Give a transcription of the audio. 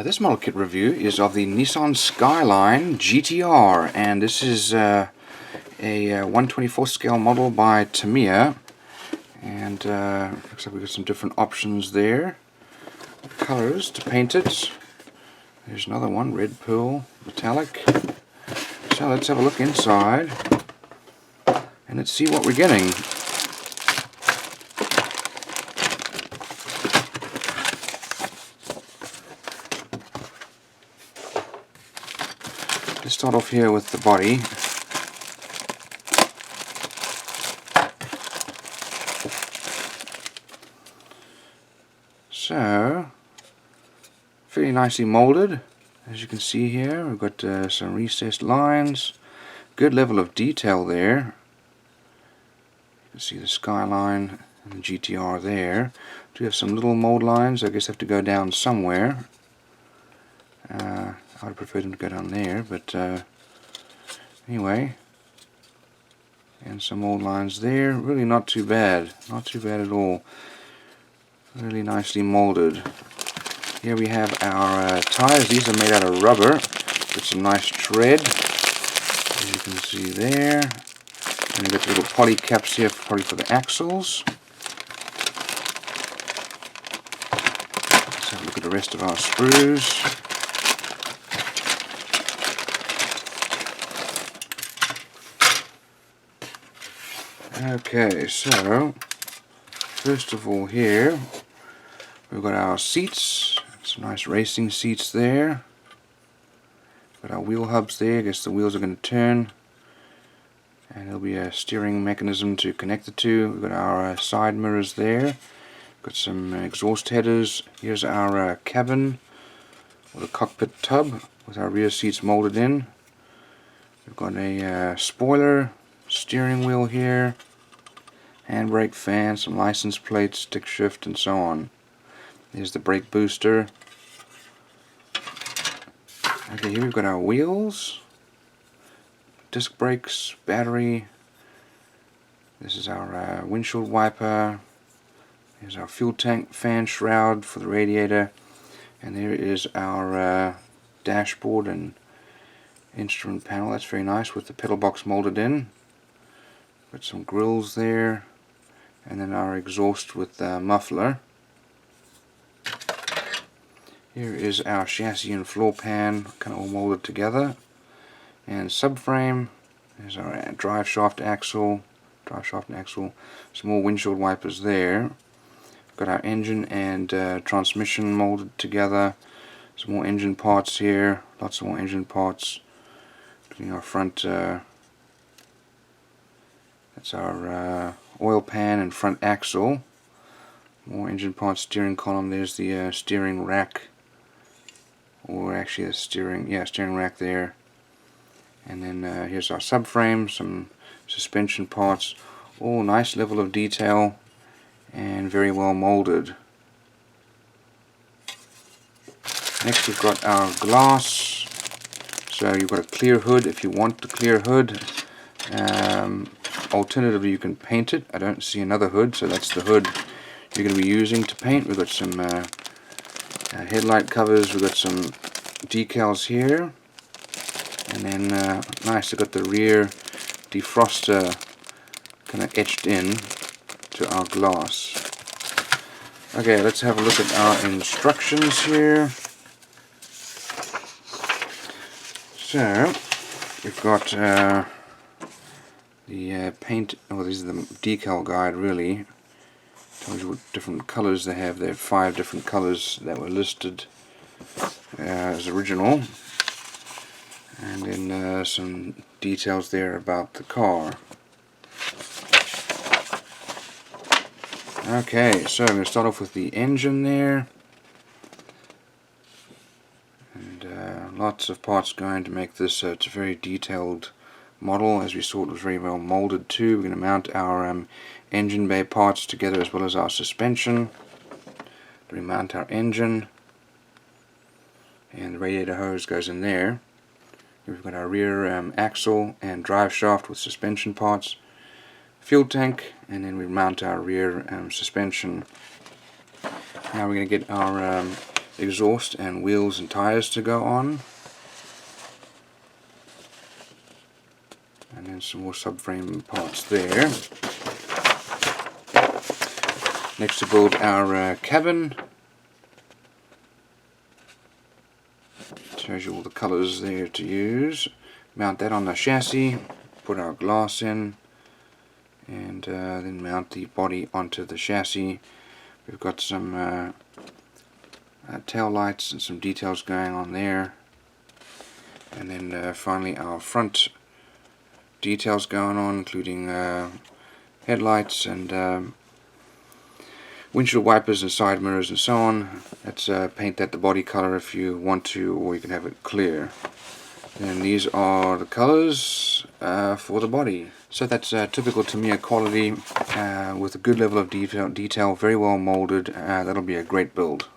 This model kit review is of the Nissan Skyline GTR, and this is a 1/24 scale model by Tamiya, and looks like we've got some different options there, colors to paint it. There's another one, red pearl metallic. So let's have a look inside and let's see what we're getting. Let's start off here with the body. So, fairly nicely molded, as you can see here. We've got some recessed lines, good level of detail there. You can see the Skyline and the GTR there. Do have some little mold lines, I guess have to go down somewhere. I would prefer them to go down there, but anyway, and some old lines there. Really not too bad, not too bad at all. Really nicely molded. Here we have our tires. These are made out of rubber with some nice tread, as you can see there. And we've got little poly caps here, probably for the axles. Let's have a look at the rest of our screws. Okay, so first of all here we've got our seats, some nice racing seats there. Got our wheel hubs there, I guess the wheels are going to turn, and there'll be a steering mechanism to connect the two. We've got our side mirrors there, got some exhaust headers. Here's our cabin, or the cockpit tub, with our rear seats molded in. We've got a spoiler, steering wheel here, handbrake, fan, some license plates, stick shift, and so on. There's the brake booster. Okay, here we've got our wheels, disc brakes, battery. This is our windshield wiper. Here's our fuel tank, fan shroud for the radiator, and there is our dashboard and instrument panel. That's very nice with the pedal box molded in. Got some grills there, and then our exhaust with the muffler. Here is our chassis and floor pan, kind of all molded together, and subframe. There's our drive shaft and axle, some more windshield wipers there. Got our engine and transmission molded together. Some more engine parts here, lots of more engine parts, including our front. That's our oil pan and front axle. More engine parts, steering column. There's the steering rack, or actually the steering rack there. And then here's our subframe, some suspension parts. All nice level of detail and very well molded. Next we've got our glass. So you've got a clear hood if you want the clear hood. Alternatively, you can paint it. I don't see another hood, so that's the hood you're going to be using to paint. We've got some headlight covers, we've got some decals here, and then nice, I've got the rear defroster kind of etched in to our glass. Okay, let's have a look at our instructions here. So, we've got the paint, this is the decal guide really. Tells you what different colors they have. There are 5 different colors that were listed as original, and then some details there about the car. Okay, so I'm going to start off with the engine there, and lots of parts going to make this it's a very detailed model. As we saw, it was very well molded too. We're going to mount our engine bay parts together, as well as our suspension. We mount our engine, and the radiator hose goes in there. We've got our rear axle and drive shaft with suspension parts. fuel tank, and then we mount our rear suspension. Now we're going to get our exhaust and wheels and tires to go on, and then some more subframe parts there. Next to build our cabin. Shows you all the colours there to use. Mount that on the chassis, put our glass in, and then mount the body onto the chassis. We've got some tail lights and some details going on there, and then finally our front details going on, including headlights and windshield wipers and side mirrors and so on. Let's paint that the body color if you want to, or you can have it clear. And these are the colors for the body. So that's typical Tamiya quality with a good level of detail, very well molded. That'll be a great build.